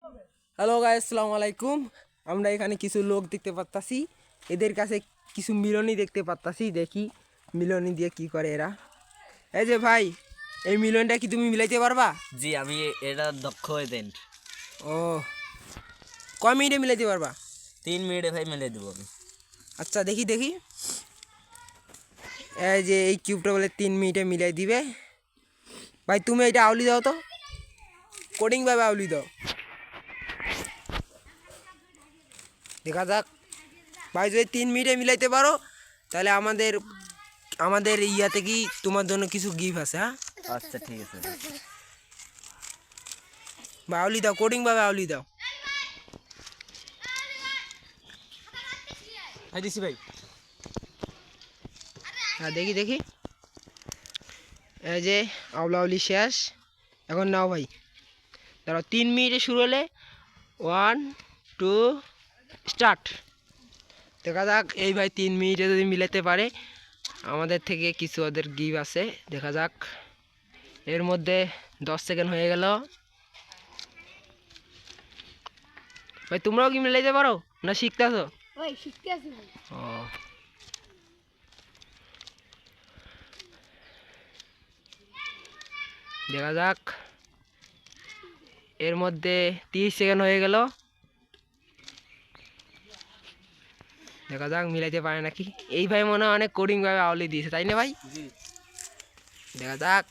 Hello guys, আসসালামু আলাইকুম। আমরা এখানে কিছু লোক দেখতে পাচ্তাছি, এদের কাছে কিছু মিলনি দেখতে পাচ্তাছি। দেখি মিলনি দিয়ে কি করে এরা। এই যে ভাই, এই মিলনটা কি তুমি মিলাইতে পারবা? জি, আমি এটা দক্ষ এজেন্ট। ও, কয় মিনিটে মিলাইতে পারবা? 3 মিনিটে ভাই মিলে দেবো আমি। আচ্ছা দেখি দেখি। এই যে এই কিউবটা বলে 3 মিনিটে মিলাই দিবে। ভাই তুমি এটা আউলি দাও তো, কোডিংভাবে আউলি দাও, দেখা যাক। ভাই যদি 3 মিনিটে মিলাইতে পারো তাহলে আমাদের আমাদের ইয়াতে কি তোমার জন্য কিছু গিফট আছে। হ্যাঁ আচ্ছা ঠিক আছে ভাই। বা আউলি দাও, কোডিংভাবে আউলি দাও। ভাই দিছি ভাই। হ্যাঁ দেখি দেখি। এই যে আউলা আউলি শেষ। এখন নাও ভাই, দাঁড়াও। 3 মিনিটে শুরু হলে 1 2 স্টার্ট। দেখা যাক এই ভাই 3 মিনিটে যদি মিলাতে পারে আমাদের থেকে কিছু ওদের গিফট আছে। দেখা যাক। এর মধ্যে 10 সেকেন্ড হয়ে গেল। ভাই তোমরাও কি মিলাইতে পারো না শিখতেছো? ভাই শিখতে আছি ভাই। ও, দেখা যাক। এর মধ্যে 30 সেকেন্ড হয়ে গেল। দেখা যাক মিলাইতে পারে নাকি। এই ভাই মনে হয় অনেক কোডিংভাবে আউলি দিয়েছে, তাই না ভাই? জি। দেখা যাক।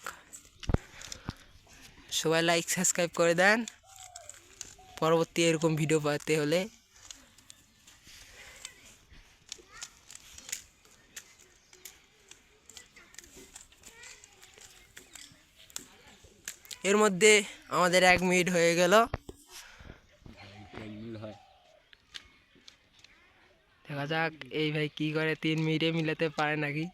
সবাই লাইক সাবস্ক্রাইব করে দেন পরবর্তী এরকম ভিডিও পাতে হলে। এর মধ্যে আমাদের 1 মিনিট হয়ে গেল। দেখা যাক এই ভাই কি করে, 3 মিনিটে মিলাতে পারে নাকি।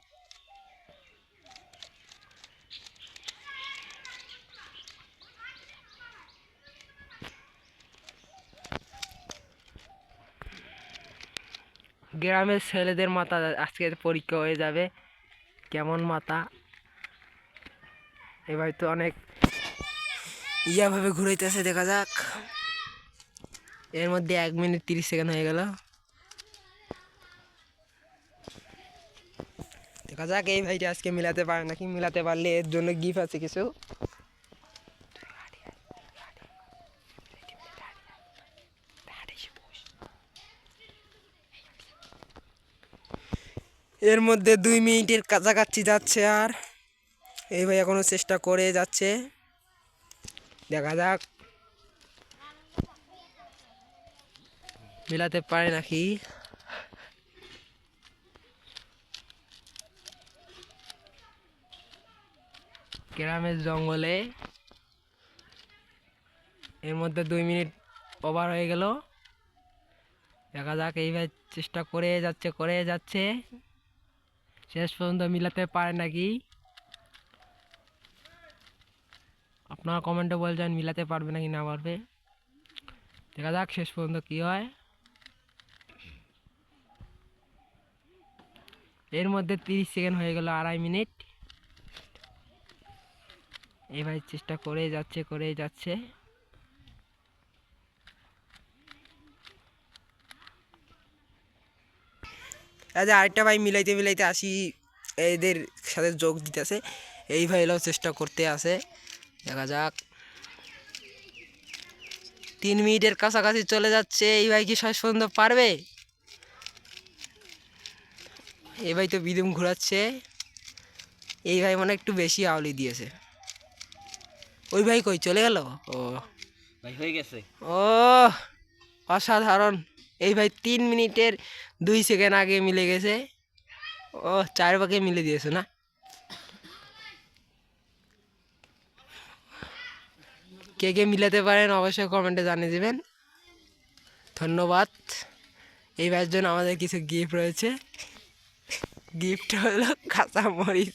গ্রামের ছেলেদের মাথা আজকে পরীক্ষা হয়ে যাবে, কেমন মাথা। এ ভাই তো অনেক ইয়াভাবে ঘুরাইতেছে। দেখা যাক। এর মধ্যে 1 মিনিট 30 সেকেন্ড হয়ে গেল। দেখা যাক এই ভাইটা আজকে মিলাতে পারে নাকি। মিলাতে পারলে এর জন্য গিফট আছে কিছু। এর মধ্যে 2 মিনিটের কাছাকাছি যাচ্ছে। আর এই ভাই এখনো চেষ্টা করে যাচ্ছে। দেখা যাক মিলাতে পারে নাকি। গ্রামের জঙ্গলে এর মধ্যে 2 মিনিট ওভার হয়ে গেল। দেখা যাক এই ভাই চেষ্টা করে যাচ্ছে শেষ পর্যন্ত মিলাতে পারে নাকি। আপনারা কমেন্টে বলছেন মিলাতে পারবে নাকি না পারবে। দেখা যাক শেষ পর্যন্ত কি হয়। এর মধ্যে 30 সেকেন্ড হয়ে গেল, 2.5 মিনিট। এই ভাই চেষ্টা করে যাচ্ছে। আরেকটা ভাই মিলাইতে আসি এদের সাথে যোগ দিতেছে। এই ভাই এলাও চেষ্টা করতে আছে। দেখা যাক। 3 মিনিটের কাছাকাছি চলে যাচ্ছে। এই ভাই কি শেষ পর্যন্ত পারবে? এই ভাই তো বিদুম ঘোরাচ্ছে। এই ভাই মনে একটু বেশি আউলি দিয়েছে। ওই ভাই কই চলে গেল? ও ভাই হয়ে গেছে। ও, অসাধারণ। এই ভাই 3 মিনিটের 2 সেকেন্ড আগে মিলে গেছে। ও, 4 ভাগে মিলে দিয়েছে না। কে কে মিলাতে পারেন অবশ্যই কমেন্টে জানিয়ে দেবেন। ধন্যবাদ। এই ভাইয়ের জন্য আমাদের কিছু গিফট রয়েছে। গিফট হলো কাঁচামরিচ।